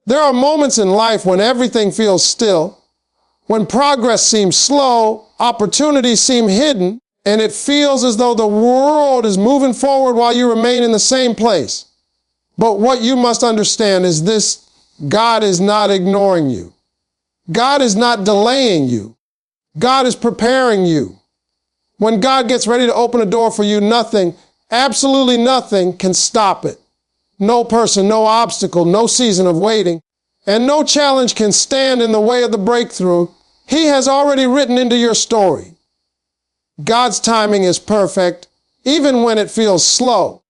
There are moments in life when everything feels still, when progress seems slow, opportunities seem hidden, and it feels as though the world is moving forward while you remain in the same place. But what you must understand is this: God is not ignoring you. God is not delaying you. God is preparing you. When God gets ready to open a door for you, nothing, absolutely nothing can stop it. No person, no obstacle, no season of waiting, and no challenge can stand in the way of the breakthrough He has already written into your story. God's timing is perfect, even when it feels slow.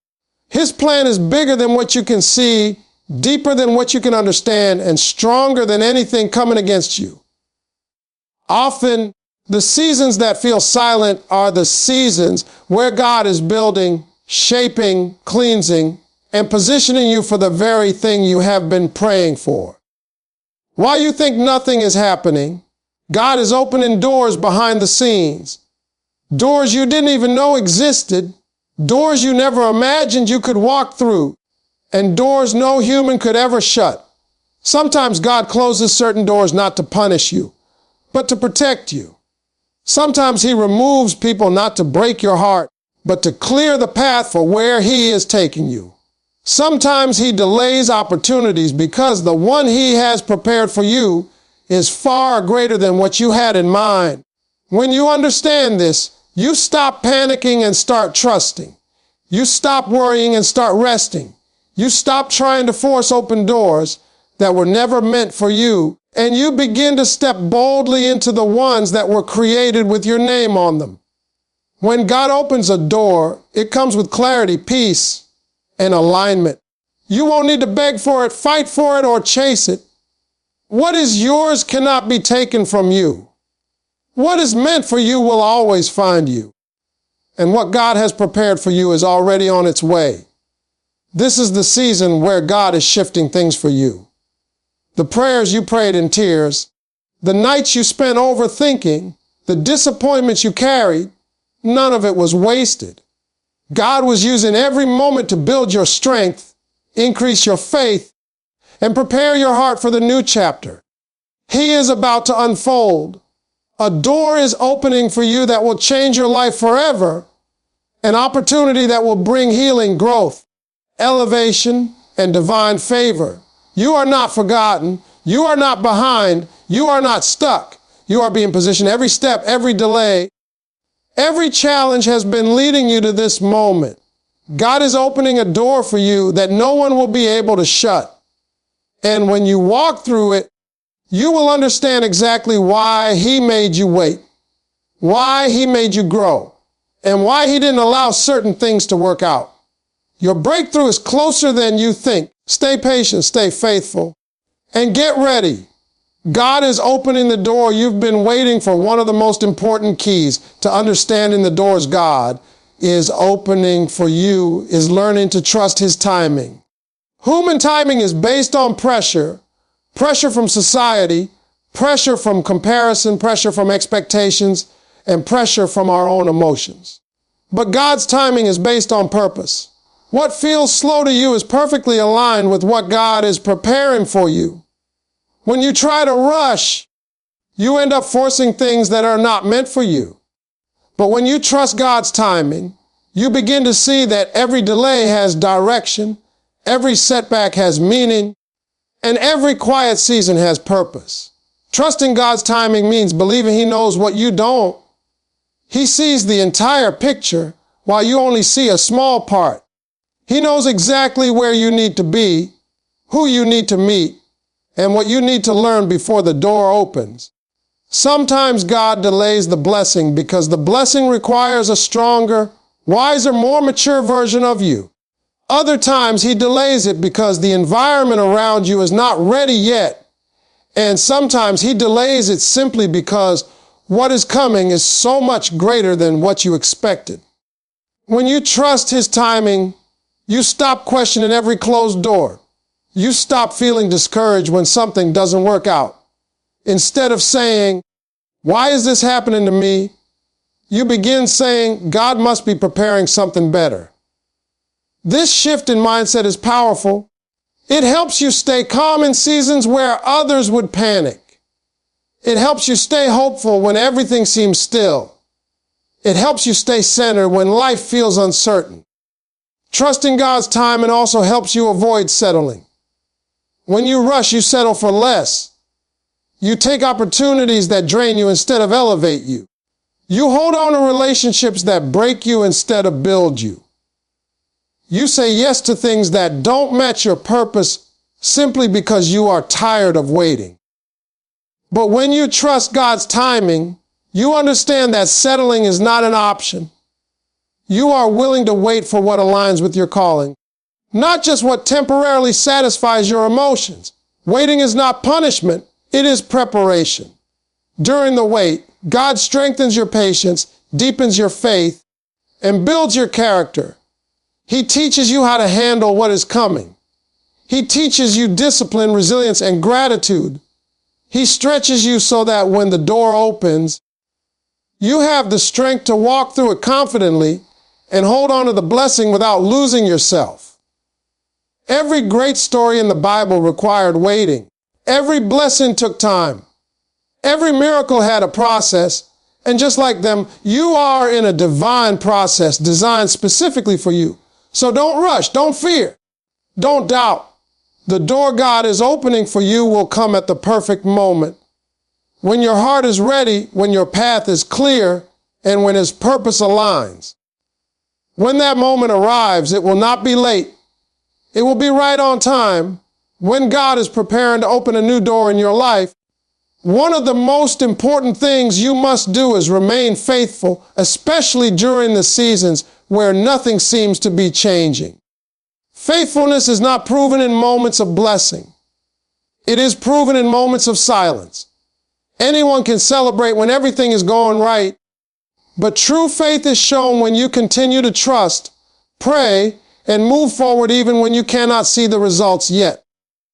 His plan is bigger than what you can see, deeper than what you can understand, and stronger than anything coming against you. Often, the seasons that feel silent are the seasons where God is building, shaping, cleansing, and positioning you for the very thing you have been praying for. While you think nothing is happening, God is opening doors behind the scenes. Doors you didn't even know existed, doors you never imagined you could walk through, and doors no human could ever shut. Sometimes God closes certain doors not to punish you, but to protect you. Sometimes He removes people not to break your heart, but to clear the path for where He is taking you. Sometimes He delays opportunities because the one He has prepared for you is far greater than what you had in mind. When you understand this, you stop panicking and start trusting. You stop worrying and start resting. You stop trying to force open doors that were never meant for you, and you begin to step boldly into the ones that were created with your name on them. When God opens a door, it comes with clarity, peace, and alignment. You won't need to beg for it, fight for it, or chase it. What is yours cannot be taken from you. What is meant for you will always find you. And what God has prepared for you is already on its way. This is the season where God is shifting things for you. The prayers you prayed in tears, the nights you spent overthinking, the disappointments you carried, none of it was wasted. God was using every moment to build your strength, increase your faith, and prepare your heart for the new chapter. He is about to unfold. A door is opening for you that will change your life forever, an opportunity that will bring healing, growth, elevation, and divine favor. You are not forgotten. You are not behind. You are not stuck. You are being positioned. Every step, every delay, every challenge has been leading you to this moment. God is opening a door for you that no one will be able to shut. And when you walk through it, you will understand exactly why He made you wait, why He made you grow, and why He didn't allow certain things to work out. Your breakthrough is closer than you think. Stay patient, stay faithful, and get ready. God is opening the door you've been waiting for. One of the most important keys to understanding the doors God is opening for you is learning to trust His timing. Human timing is based on pressure from society, pressure from comparison, pressure from expectations, and pressure from our own emotions. But God's timing is based on purpose. What feels slow to you is perfectly aligned with what God is preparing for you. When you try to rush, you end up forcing things that are not meant for you. But when you trust God's timing, you begin to see that every delay has direction, every setback has meaning, and every quiet season has purpose. Trusting God's timing means believing He knows what you don't. He sees the entire picture while you only see a small part. He knows exactly where you need to be, who you need to meet, and what you need to learn before the door opens. Sometimes God delays the blessing because the blessing requires a stronger, wiser, more mature version of you. Other times He delays it because the environment around you is not ready yet. And sometimes He delays it simply because what is coming is so much greater than what you expected. When you trust His timing, you stop questioning every closed door. You stop feeling discouraged when something doesn't work out. Instead of saying, "Why is this happening to me?" you begin saying, "God must be preparing something better." This shift in mindset is powerful. It helps you stay calm in seasons where others would panic. It helps you stay hopeful when everything seems still. It helps you stay centered when life feels uncertain. Trusting God's timing also helps you avoid settling. When you rush, you settle for less. You take opportunities that drain you instead of elevate you. You hold on to relationships that break you instead of build you. You say yes to things that don't match your purpose simply because you are tired of waiting. But when you trust God's timing, you understand that settling is not an option. You are willing to wait for what aligns with your calling, not just what temporarily satisfies your emotions. Waiting is not punishment, it is preparation. During the wait, God strengthens your patience, deepens your faith, and builds your character. He teaches you how to handle what is coming. He teaches you discipline, resilience, and gratitude. He stretches you so that when the door opens, you have the strength to walk through it confidently and hold on to the blessing without losing yourself. Every great story in the Bible required waiting. Every blessing took time. Every miracle had a process, and just like them, you are in a divine process designed specifically for you. So don't rush, don't fear, don't doubt. The door God is opening for you will come at the perfect moment. When your heart is ready, when your path is clear, and when His purpose aligns. When that moment arrives, it will not be late. It will be right on time. When God is preparing to open a new door in your life, one of the most important things you must do is remain faithful, especially during the seasons where nothing seems to be changing. Faithfulness is not proven in moments of blessing. It is proven in moments of silence. Anyone can celebrate when everything is going right, but true faith is shown when you continue to trust, pray, and move forward even when you cannot see the results yet.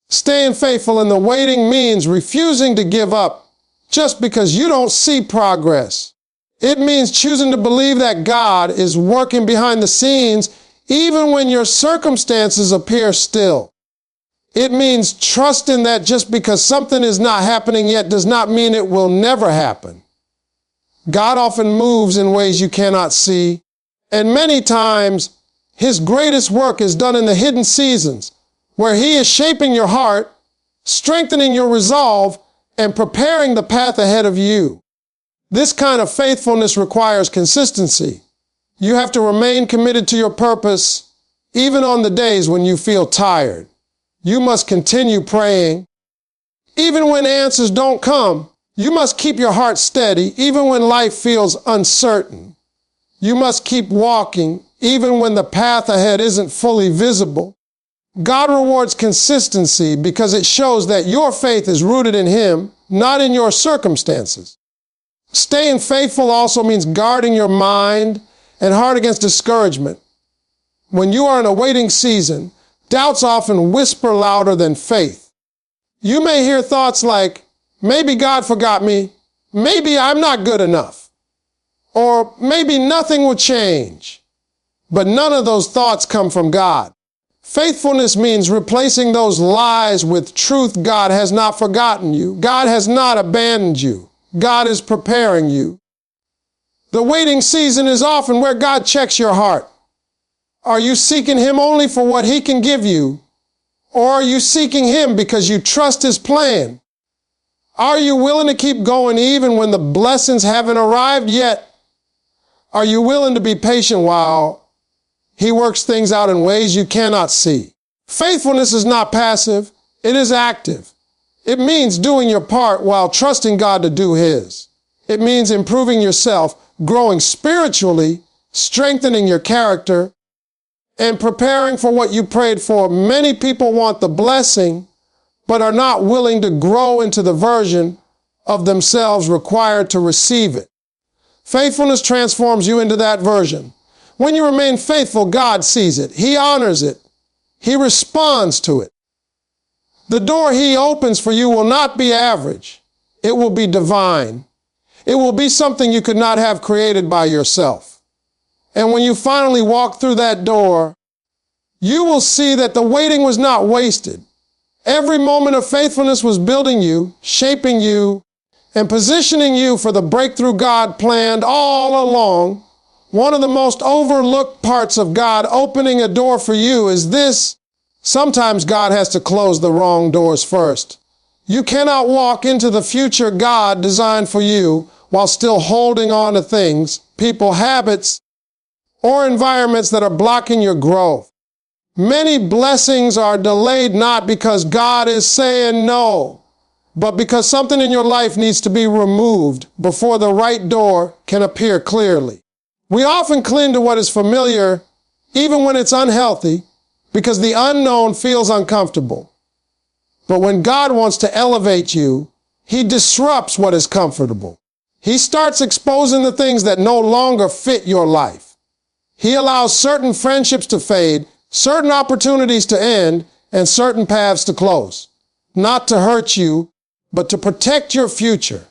Staying faithful in the waiting means refusing to give up just because you don't see progress. It means choosing to believe that God is working behind the scenes even when your circumstances appear still. It means trusting that just because something is not happening yet does not mean it will never happen. God often moves in ways you cannot see, and many times His greatest work is done in the hidden seasons, where He is shaping your heart, strengthening your resolve, and preparing the path ahead of you. This kind of faithfulness requires consistency. You have to remain committed to your purpose, even on the days when you feel tired. You must continue praying. Even when answers don't come, you must keep your heart steady, even when life feels uncertain. You must keep walking, even when the path ahead isn't fully visible. God rewards consistency because it shows that your faith is rooted in Him, not in your circumstances. Staying faithful also means guarding your mind and heart against discouragement. When you are in a waiting season, doubts often whisper louder than faith. You may hear thoughts like, maybe God forgot me, maybe I'm not good enough, or maybe nothing will change. But none of those thoughts come from God. Faithfulness means replacing those lies with truth. God has not forgotten you. God has not abandoned you. God is preparing you. The waiting season is often where God checks your heart. Are you seeking Him only for what He can give you? Or are you seeking Him because you trust His plan? Are you willing to keep going even when the blessings haven't arrived yet? Are you willing to be patient while He works things out in ways you cannot see? Faithfulness is not passive, it is active. It means doing your part while trusting God to do His. It means improving yourself, growing spiritually, strengthening your character, and preparing for what you prayed for. Many people want the blessing, but are not willing to grow into the version of themselves required to receive it. Faithfulness transforms you into that version. When you remain faithful, God sees it. He honors it. He responds to it. The door He opens for you will not be average. It will be divine. It will be something you could not have created by yourself. And when you finally walk through that door, you will see that the waiting was not wasted. Every moment of faithfulness was building you, shaping you, and positioning you for the breakthrough God planned all along. One of the most overlooked parts of God opening a door for you is this: sometimes God has to close the wrong doors first. You cannot walk into the future God designed for you while still holding on to things, people, habits, or environments that are blocking your growth. Many blessings are delayed not because God is saying no, but because something in your life needs to be removed before the right door can appear clearly. We often cling to what is familiar, even when it's unhealthy, because the unknown feels uncomfortable. But when God wants to elevate you, He disrupts what is comfortable. He starts exposing the things that no longer fit your life. He allows certain friendships to fade, certain opportunities to end, and certain paths to close. Not to hurt you, but to protect your future.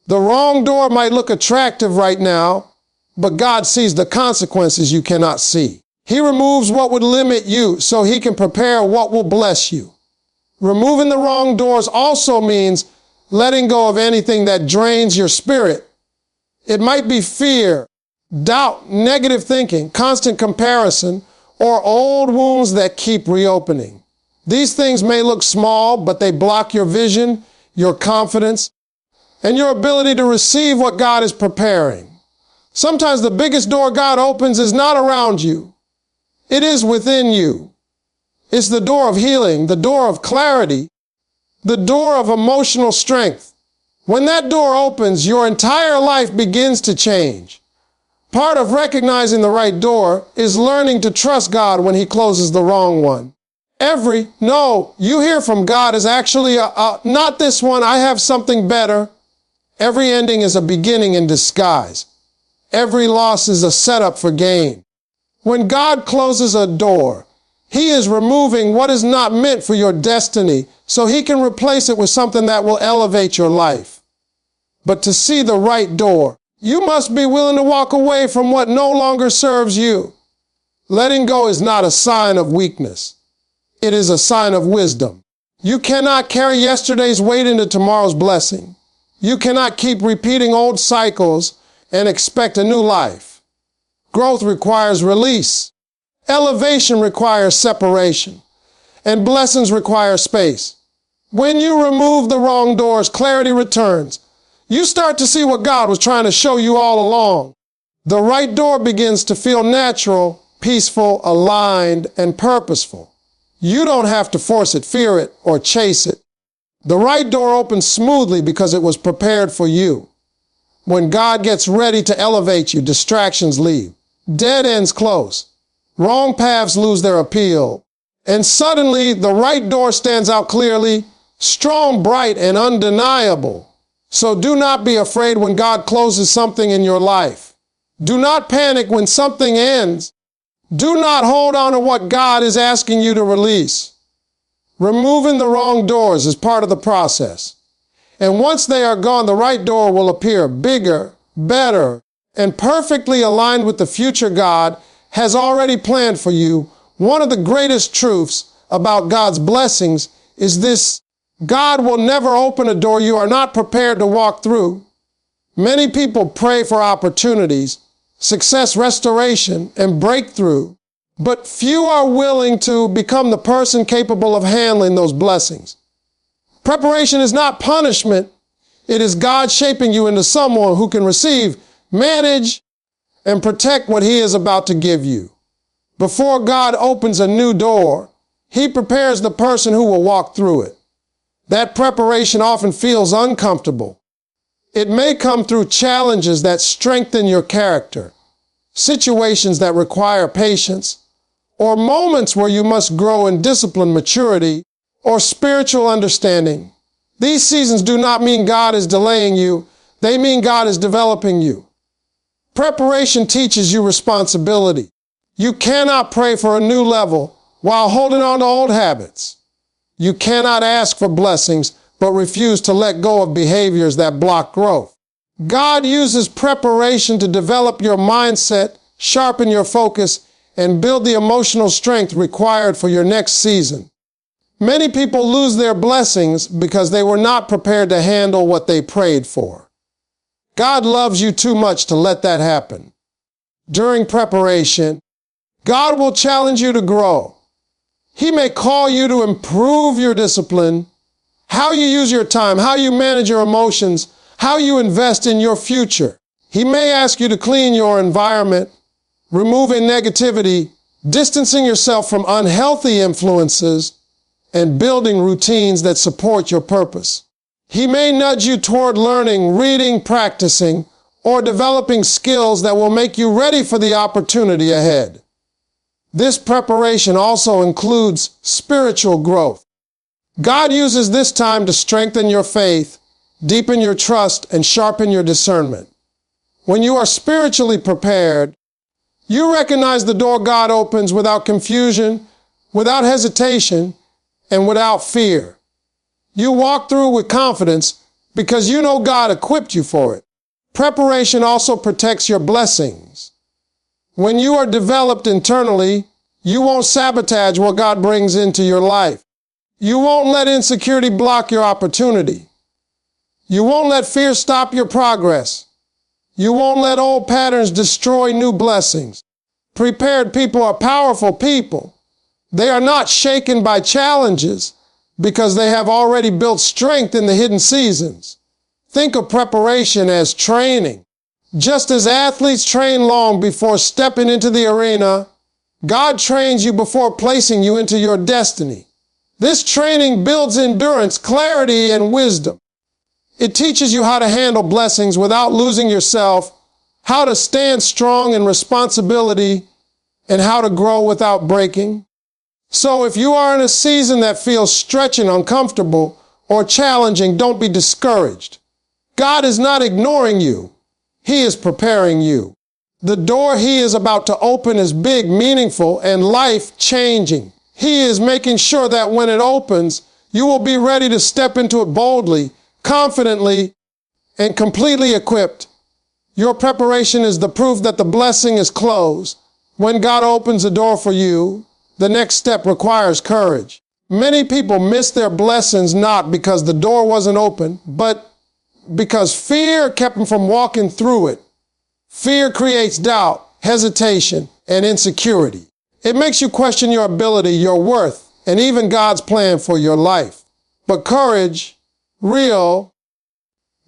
The wrong door might look attractive right now, but God sees the consequences you cannot see. He removes what would limit you so He can prepare what will bless you. Removing the wrong doors also means letting go of anything that drains your spirit. It might be fear, doubt, negative thinking, constant comparison, or old wounds that keep reopening. These things may look small, but they block your vision, your confidence, and your ability to receive what God is preparing. Sometimes the biggest door God opens is not around you. It is within you. It's the door of healing, the door of clarity, the door of emotional strength. When that door opens, your entire life begins to change. Part of recognizing the right door is learning to trust God when He closes the wrong one. Every no you hear from God is actually not this one, I have something better. Every ending is a beginning in disguise. Every loss is a setup for gain. When God closes a door, He is removing what is not meant for your destiny so He can replace it with something that will elevate your life. But to see the right door, you must be willing to walk away from what no longer serves you. Letting go is not a sign of weakness. It is a sign of wisdom. You cannot carry yesterday's weight into tomorrow's blessing. You cannot keep repeating old cycles and expect a new life. Growth requires release. Elevation requires separation. And blessings require space. When you remove the wrong doors, clarity returns. You start to see what God was trying to show you all along. The right door begins to feel natural, peaceful, aligned, and purposeful. You don't have to force it, fear it, or chase it. The right door opens smoothly because it was prepared for you. When God gets ready to elevate you, distractions leave. Dead ends close. Wrong paths lose their appeal. And suddenly, the right door stands out clearly, strong, bright, and undeniable. So do not be afraid when God closes something in your life. Do not panic when something ends. Do not hold on to what God is asking you to release. Removing the wrong doors is part of the process. And once they are gone, the right door will appear bigger, better, and perfectly aligned with the future God has already planned for you. One of the greatest truths about God's blessings is this: God will never open a door you are not prepared to walk through. Many people pray for opportunities, success, restoration, and breakthrough, but few are willing to become the person capable of handling those blessings. Preparation is not punishment. It is God shaping you into someone who can receive, manage, and protect what He is about to give you. Before God opens a new door, He prepares the person who will walk through it. That preparation often feels uncomfortable. It may come through challenges that strengthen your character, situations that require patience, or moments where you must grow in discipline, maturity, or spiritual understanding. These seasons do not mean God is delaying you. They mean God is developing you. Preparation teaches you responsibility. You cannot pray for a new level while holding on to old habits. You cannot ask for blessings, but refuse to let go of behaviors that block growth. God uses preparation to develop your mindset, sharpen your focus, and build the emotional strength required for your next season. Many people lose their blessings because they were not prepared to handle what they prayed for. God loves you too much to let that happen. During preparation, God will challenge you to grow. He may call you to improve your discipline, how you use your time, how you manage your emotions, how you invest in your future. He may ask you to clean your environment, removing negativity, distancing yourself from unhealthy influences, and building routines that support your purpose. He may nudge you toward learning, reading, practicing, or developing skills that will make you ready for the opportunity ahead. This preparation also includes spiritual growth. God uses this time to strengthen your faith, deepen your trust, and sharpen your discernment. When you are spiritually prepared, you recognize the door God opens without confusion, without hesitation, and without fear. You walk through with confidence because you know God equipped you for it. Preparation also protects your blessings. When you are developed internally, you won't sabotage what God brings into your life. You won't let insecurity block your opportunity. You won't let fear stop your progress. You won't let old patterns destroy new blessings. Prepared people are powerful people. They are not shaken by challenges because they have already built strength in the hidden seasons. Think of preparation as training. Just as athletes train long before stepping into the arena, God trains you before placing you into your destiny. This training builds endurance, clarity, and wisdom. It teaches you how to handle blessings without losing yourself, how to stand strong in responsibility, and how to grow without breaking. So if you are in a season that feels stretching, uncomfortable, or challenging, don't be discouraged. God is not ignoring you. He is preparing you. The door He is about to open is big, meaningful, and life-changing. He is making sure that when it opens, you will be ready to step into it boldly, confidently, and completely equipped. Your preparation is the proof that the blessing is closed. When God opens the door for you, the next step requires courage. Many people miss their blessings not because the door wasn't open, but because fear kept them from walking through it. Fear creates doubt, hesitation, and insecurity. It makes you question your ability, your worth, and even God's plan for your life. But courage, real,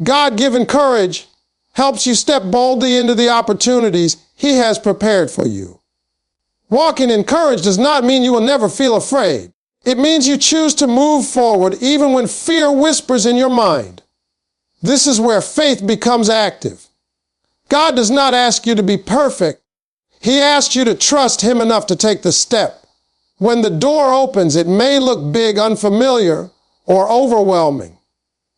God-given courage, helps you step boldly into the opportunities He has prepared for you. Walking in courage does not mean you will never feel afraid. It means you choose to move forward even when fear whispers in your mind. This is where faith becomes active. God does not ask you to be perfect. He asks you to trust Him enough to take the step. When the door opens, it may look big, unfamiliar, or overwhelming.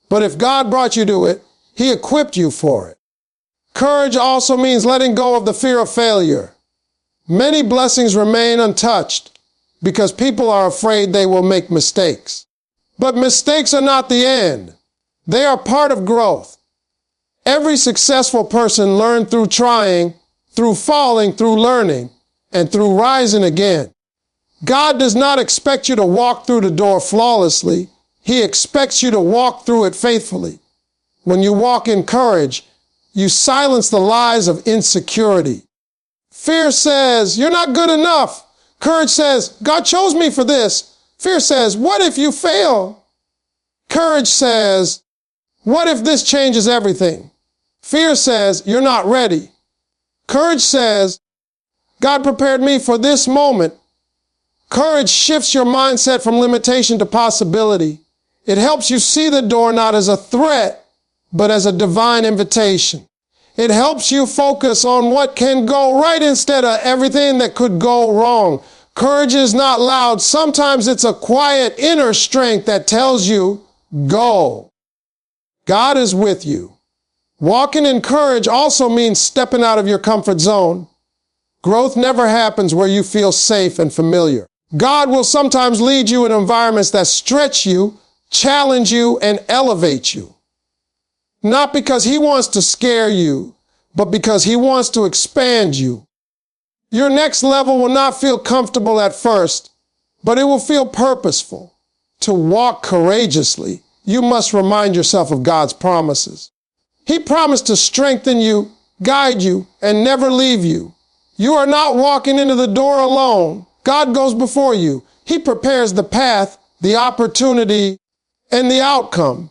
But if God brought you to it, He equipped you for it. Courage also means letting go of the fear of failure. Many blessings remain untouched because people are afraid they will make mistakes. But mistakes are not the end. They are part of growth. Every successful person learned through trying, through falling, through learning, and through rising again. God does not expect you to walk through the door flawlessly. He expects you to walk through it faithfully. When you walk in courage, you silence the lies of insecurity. Fear says, you're not good enough. Courage says, God chose me for this. Fear says, what if you fail? Courage says, what if this changes everything? Fear says, you're not ready. Courage says, God prepared me for this moment. Courage shifts your mindset from limitation to possibility. It helps you see the door not as a threat, but as a divine invitation. It helps you focus on what can go right instead of everything that could go wrong. Courage is not loud. Sometimes it's a quiet inner strength that tells you, go. God is with you. Walking in courage also means stepping out of your comfort zone. Growth never happens where you feel safe and familiar. God will sometimes lead you in environments that stretch you, challenge you, and elevate you. Not because He wants to scare you, but because He wants to expand you. Your next level will not feel comfortable at first, but it will feel purposeful. To walk courageously, you must remind yourself of God's promises. He promised to strengthen you, guide you, and never leave you. You are not walking into the door alone. God goes before you. He prepares the path, the opportunity, and the outcome.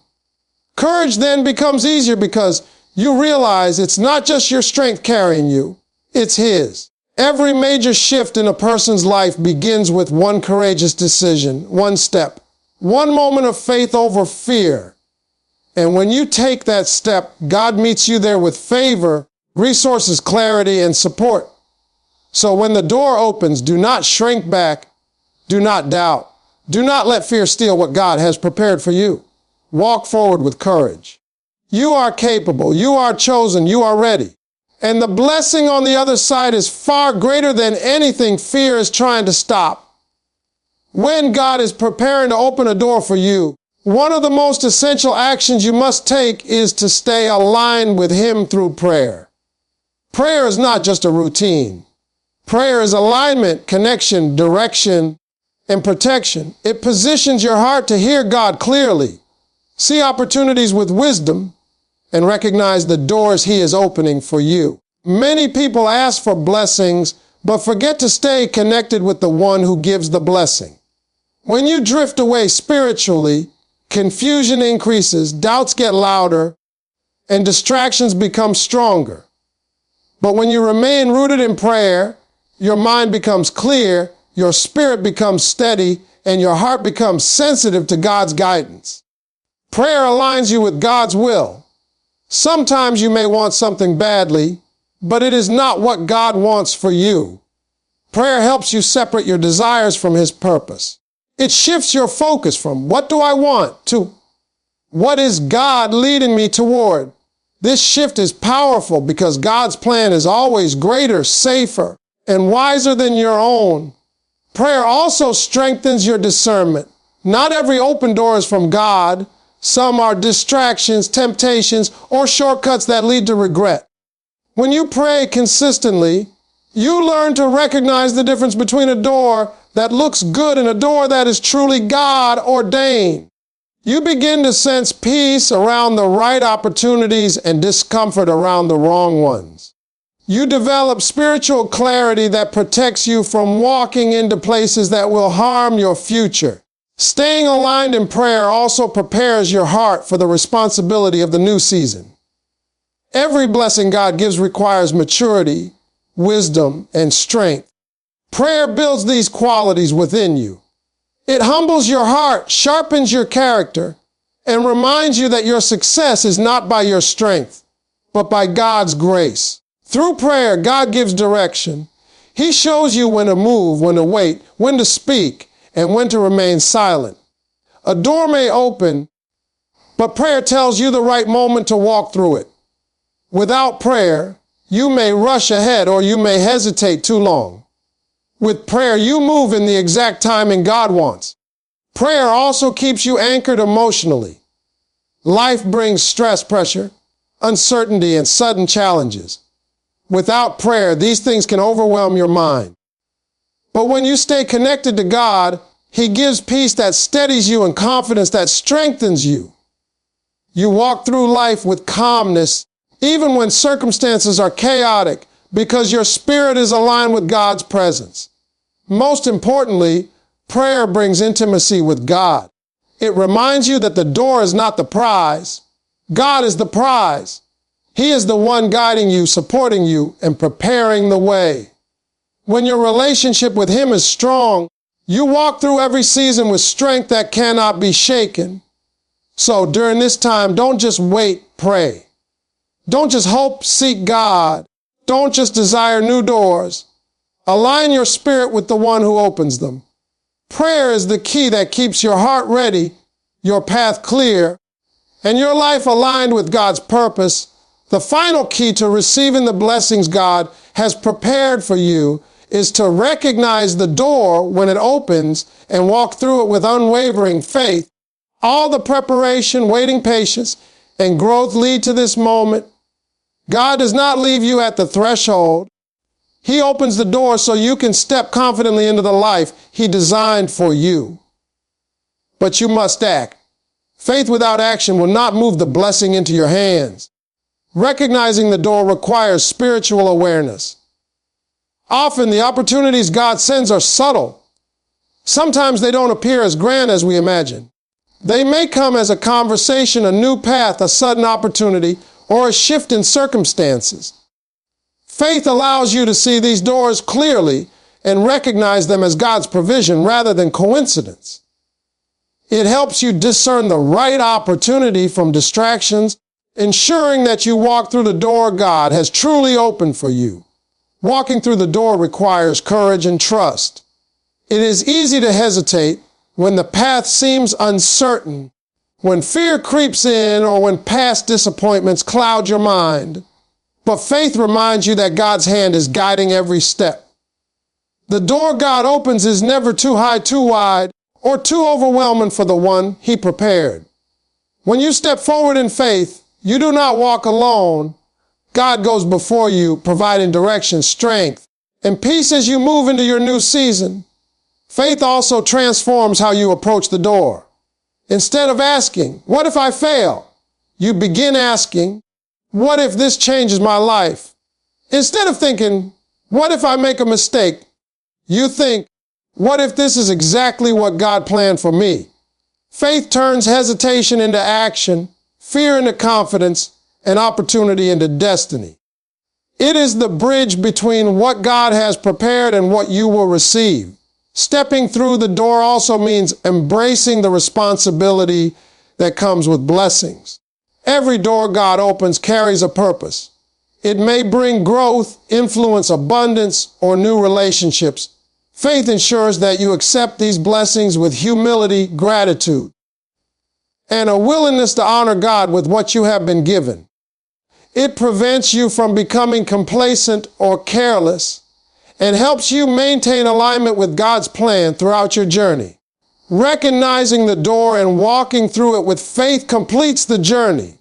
Courage then becomes easier because you realize it's not just your strength carrying you, it's His. Every major shift in a person's life begins with one courageous decision, one step, one moment of faith over fear. And when you take that step, God meets you there with favor, resources, clarity, and support. So when the door opens, do not shrink back, do not doubt, do not let fear steal what God has prepared for you. Walk forward with courage. You are capable, you are chosen, you are ready. And the blessing on the other side is far greater than anything fear is trying to stop. When God is preparing to open a door for you, one of the most essential actions you must take is to stay aligned with Him through prayer. Prayer is not just a routine. Prayer is alignment, connection, direction, and protection. It positions your heart to hear God clearly, see opportunities with wisdom, and recognize the doors He is opening for you. Many people ask for blessings, but forget to stay connected with the one who gives the blessing. When you drift away spiritually, confusion increases, doubts get louder, and distractions become stronger. But when you remain rooted in prayer, your mind becomes clear, your spirit becomes steady, and your heart becomes sensitive to God's guidance. Prayer aligns you with God's will. Sometimes you may want something badly, but it is not what God wants for you. Prayer helps you separate your desires from His purpose. It shifts your focus from what do I want to what is God leading me toward. This shift is powerful because God's plan is always greater, safer, and wiser than your own. Prayer also strengthens your discernment. Not every open door is from God. Some are distractions, temptations, or shortcuts that lead to regret. When you pray consistently, you learn to recognize the difference between a door that looks good and a door that is truly God ordained. You begin to sense peace around the right opportunities and discomfort around the wrong ones. You develop spiritual clarity that protects you from walking into places that will harm your future. Staying aligned in prayer also prepares your heart for the responsibility of the new season. Every blessing God gives requires maturity, wisdom, and strength. Prayer builds these qualities within you. It humbles your heart, sharpens your character, and reminds you that your success is not by your strength, but by God's grace. Through prayer, God gives direction. He shows you when to move, when to wait, when to speak, and when to remain silent. A door may open, but prayer tells you the right moment to walk through it. Without prayer, you may rush ahead or you may hesitate too long. With prayer, you move in the exact timing God wants. Prayer also keeps you anchored emotionally. Life brings stress, pressure, uncertainty, and sudden challenges. Without prayer, these things can overwhelm your mind. But when you stay connected to God, He gives peace that steadies you and confidence that strengthens you. You walk through life with calmness, even when circumstances are chaotic, because your spirit is aligned with God's presence. Most importantly, prayer brings intimacy with God. It reminds you that the door is not the prize. God is the prize. He is the one guiding you, supporting you, and preparing the way. When your relationship with Him is strong, you walk through every season with strength that cannot be shaken. So during this time, don't just wait, pray. Don't just hope, seek God. Don't just desire new doors. Align your spirit with the one who opens them. Prayer is the key that keeps your heart ready, your path clear, and your life aligned with God's purpose. The final key to receiving the blessings God has prepared for you is to recognize the door when it opens and walk through it with unwavering faith. All the preparation, waiting patience, and growth lead to this moment. God does not leave you at the threshold. He opens the door so you can step confidently into the life He designed for you. but you must act. Faith without action will not move the blessing into your hands. Recognizing the door requires spiritual awareness. Often the opportunities God sends are subtle. Sometimes they don't appear as grand as we imagine. They may come as a conversation, a new path, a sudden opportunity, or a shift in circumstances. Faith allows you to see these doors clearly and recognize them as God's provision rather than coincidence. It helps you discern the right opportunity from distractions, ensuring that you walk through the door God has truly opened for you. Walking through the door requires courage and trust. It is easy to hesitate when the path seems uncertain, when fear creeps in, or when past disappointments cloud your mind. But faith reminds you that God's hand is guiding every step. The door God opens is never too high, too wide, or too overwhelming for the one He prepared. When you step forward in faith, you do not walk alone. God goes before you, providing direction, strength, and peace as you move into your new season. Faith also transforms how you approach the door. Instead of asking, "What if I fail?" you begin asking, "What if this changes my life?" Instead of thinking, "What if I make a mistake?" you think, "What if this is exactly what God planned for me?" Faith turns hesitation into action, fear into confidence, and opportunity into destiny. It is the bridge between what God has prepared and what you will receive. Stepping through the door also means embracing the responsibility that comes with blessings. Every door God opens carries a purpose. It may bring growth, influence, abundance, or new relationships. Faith ensures that you accept these blessings with humility, gratitude, and a willingness to honor God with what you have been given. It prevents you from becoming complacent or careless and helps you maintain alignment with God's plan throughout your journey. Recognizing the door and walking through it with faith completes the journey.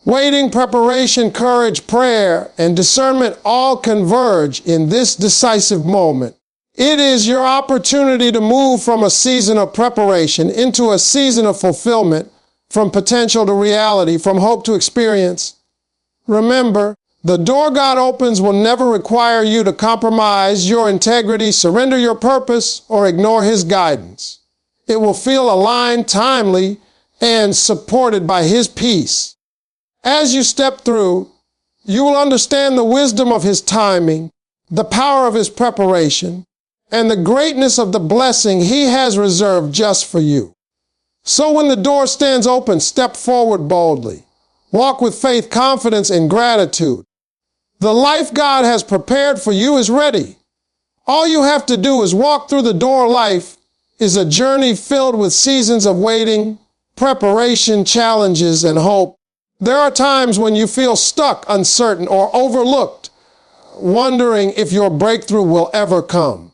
Waiting, preparation, courage, prayer, and discernment all converge in this decisive moment. It is your opportunity to move from a season of preparation into a season of fulfillment, from potential to reality, from hope to experience. Remember, the door God opens will never require you to compromise your integrity, surrender your purpose, or ignore His guidance. It will feel aligned, timely, and supported by His peace. As you step through, you will understand the wisdom of His timing, the power of His preparation, and the greatness of the blessing He has reserved just for you. So when the door stands open, step forward boldly. Walk with faith, confidence, and gratitude. The life God has prepared for you is ready. All you have to do is walk through the door. Life is a journey filled with seasons of waiting, preparation, challenges, and hope. There are times when you feel stuck, uncertain, or overlooked, wondering if your breakthrough will ever come.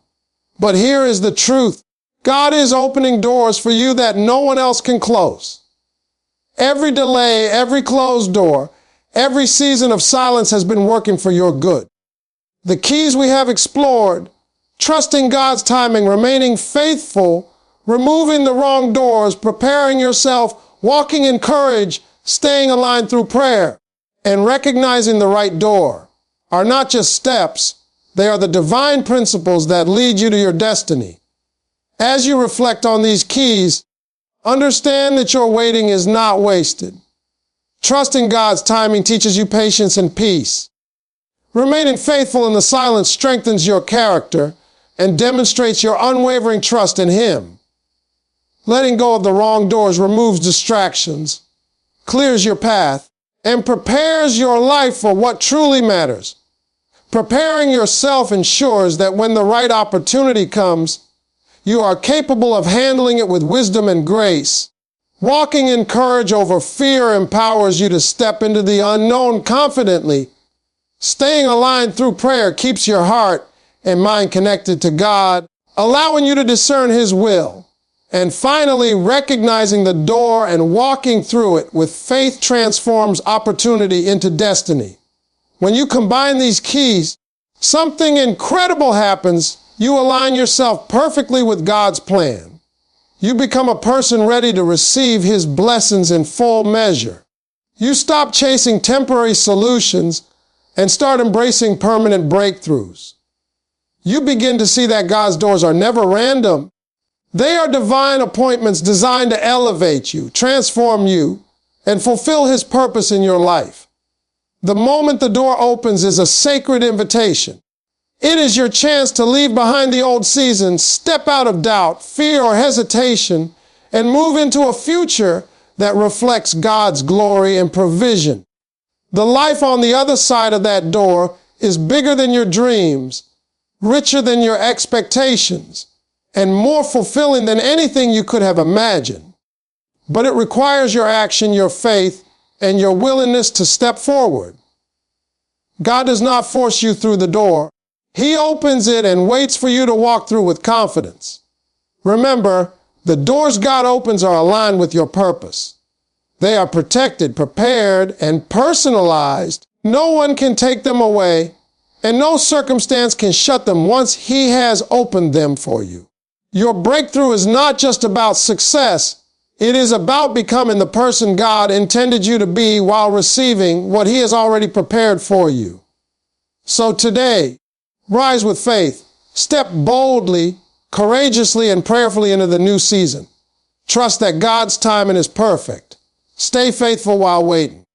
But here is the truth. God is opening doors for you that no one else can close. Every delay, every closed door, every season of silence has been working for your good. The keys we have explored: trusting God's timing, remaining faithful, removing the wrong doors, preparing yourself, walking in courage, staying aligned through prayer, and recognizing the right door, are not just steps. They are the divine principles that lead you to your destiny. As you reflect on these keys, understand that your waiting is not wasted. Trusting God's timing teaches you patience and peace. Remaining faithful in the silence strengthens your character and demonstrates your unwavering trust in Him. Letting go of the wrong doors removes distractions, clears your path, and prepares your life for what truly matters. Preparing yourself ensures that when the right opportunity comes, you are capable of handling it with wisdom and grace. Walking in courage over fear empowers you to step into the unknown confidently. Staying aligned through prayer keeps your heart and mind connected to God, allowing you to discern His will. And finally, recognizing the door and walking through it with faith transforms opportunity into destiny. When you combine these keys, something incredible happens. You align yourself perfectly with God's plan. You become a person ready to receive His blessings in full measure. You stop chasing temporary solutions and start embracing permanent breakthroughs. You begin to see that God's doors are never random. They are divine appointments designed to elevate you, transform you, and fulfill His purpose in your life. The moment the door opens is a sacred invitation. It is your chance to leave behind the old season, step out of doubt, fear, or hesitation, and move into a future that reflects God's glory and provision. The life on the other side of that door is bigger than your dreams, richer than your expectations, and more fulfilling than anything you could have imagined. But it requires your action, your faith, and your willingness to step forward. God does not force you through the door. He opens it and waits for you to walk through with confidence. Remember, the doors God opens are aligned with your purpose. They are protected, prepared, and personalized. No one can take them away, and no circumstance can shut them once He has opened them for you. Your breakthrough is not just about success. It is about becoming the person God intended you to be while receiving what He has already prepared for you. So today, rise with faith. Step boldly, courageously, and prayerfully into the new season. Trust that God's timing is perfect. Stay faithful while waiting.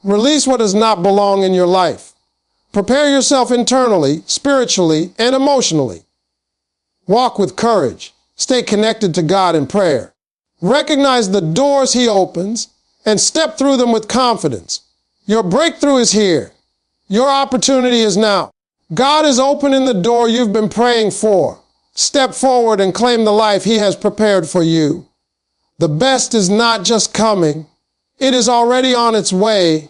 Release what does not belong in your life. Prepare yourself internally, spiritually, and emotionally. Walk with courage. Stay connected to God in prayer. Recognize the doors He opens and step through them with confidence. Your breakthrough is here. Your opportunity is now. God is opening the door you've been praying for. Step forward and claim the life He has prepared for you. The best is not just coming. It is already on its way.